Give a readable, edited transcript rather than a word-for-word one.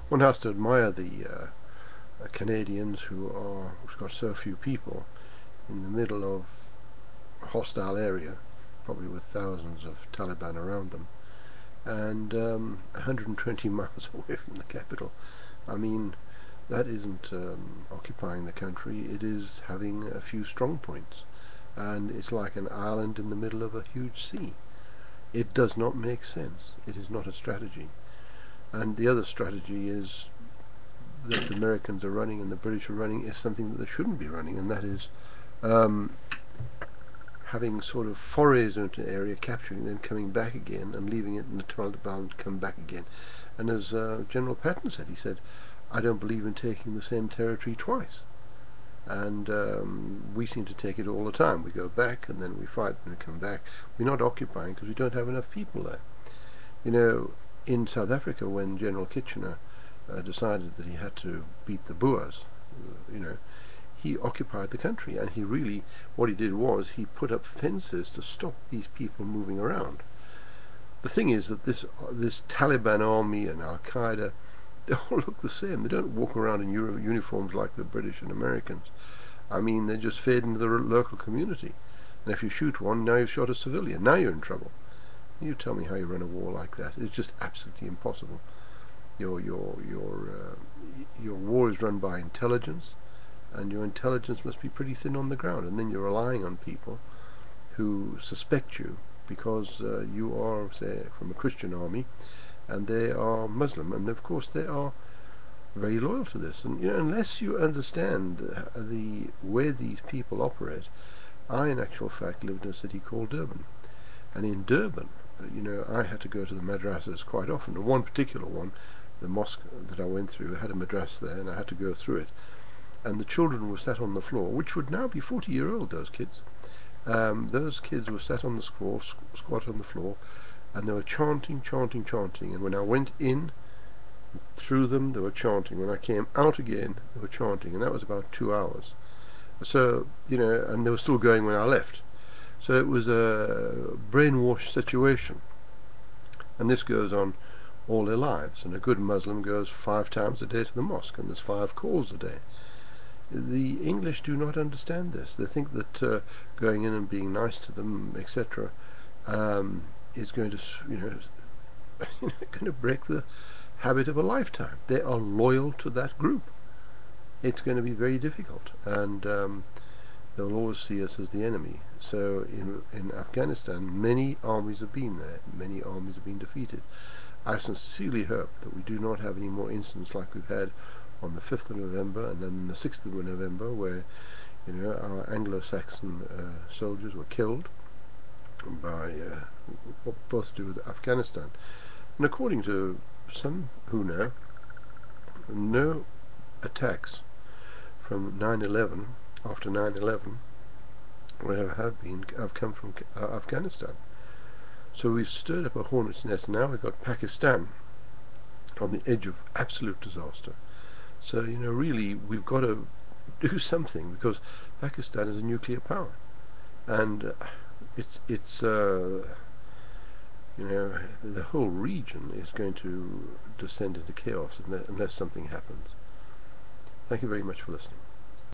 one has to admire the Canadians who've got so few people in the middle of a hostile area, probably with thousands of Taliban around them, and 120 miles away from the capital. I mean, that isn't occupying the country, it is having a few strong points, and it's like an island in the middle of a huge sea. It does not make sense. It is not a strategy. And the other strategy is that the Americans are running and the British are running is something that they shouldn't be running, and that is having sort of forays into an area, capturing, then coming back again and leaving it in the Taliban to come back again. And as General Patton said, he said, I don't believe in taking the same territory twice. And we seem to take it all the time. We go back and then we fight, then we come back. We're not occupying because we don't have enough people there. You know, in South Africa, when General Kitchener decided that he had to beat the Boers, he occupied the country, and what he did was he put up fences to stop these people moving around. The thing is that this Taliban army and Al Qaeda, they all look the same. They don't walk around in uniforms like the British and Americans. I mean, they just fade into the local community. And if you shoot one, now you've shot a civilian. Now you're in trouble. You tell me how you run a war like that. It's just absolutely impossible. Your war is run by intelligence, and your intelligence must be pretty thin on the ground. And then you're relying on people who suspect you because you are, say, from a Christian army, and they are Muslim, and of course they are very loyal to this. And unless you understand where these people operate, I, in actual fact, lived in a city called Durban, and in Durban, I had to go to the madrasas quite often. And one particular one, the mosque that I went through, had a madrasa there, and I had to go through it. And the children were sat on the floor, which would now be 40-year-old. Those kids were sat on the floor, squat on the floor, and they were chanting. And when I went in through them, they were chanting. When I came out again, they were chanting, and that was about 2 hours. So, and they were still going when I left. So it was a brainwash situation. And this goes on all their lives. And a good Muslim goes 5 times a day to the mosque, and there's 5 calls a day. The English do not understand this. They think that going in and being nice to them, etc., is going to, going to break the habit of a lifetime. They are loyal to that group. It's going to be very difficult, and they'll always see us as the enemy. So in Afghanistan, many armies have been there. Many armies have been defeated. I sincerely hope that we do not have any more incidents like we've had on the 5th of November and then the 6th of November, where our Anglo-Saxon soldiers were killed by both to do with Afghanistan. And according to some who know, no attacks from 9/11 after 9/11 have come from Afghanistan. So we've stirred up a hornet's nest. Now we've got Pakistan on the edge of absolute disaster. So really we've got to do something, because Pakistan is a nuclear power, and it's the whole region is going to descend into chaos unless something happens. Thank you very much for listening.